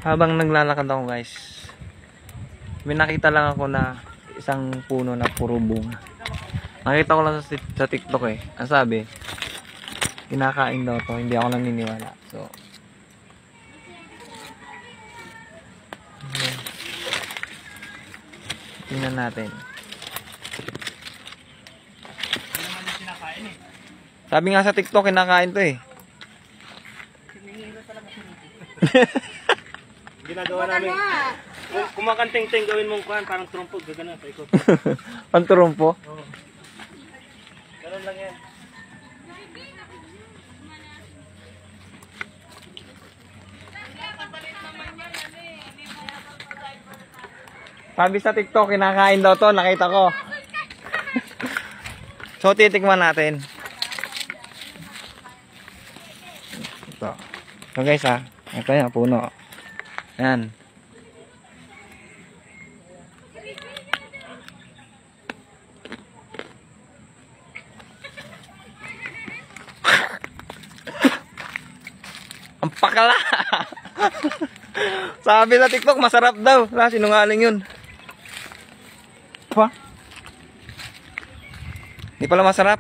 Habang naglalakad ako guys, may nakita lang ako na isang puno na puro bunga. Nakita ko lang sa TikTok eh. Ang sabi, kinakain daw to. Hindi ako naniniwala. So, tingnan natin. Sabi nga sa TikTok, kinakain to eh. Ginagawa namin. Kumakanting-ting gawin mong kuhan, parang trumpo, gagana, paikot. Panturumpo? Oo. Ganun lang yan. Sabi sa TikTok, kinakain daw to, nakita ko. So, titikman natin. Ito. So guys ha, ito yan, puno. Ayan. Ang pakala. Sabi sa TikTok, masarap daw. Wala, sinungaling yun. Pa? Hindi pala masarap.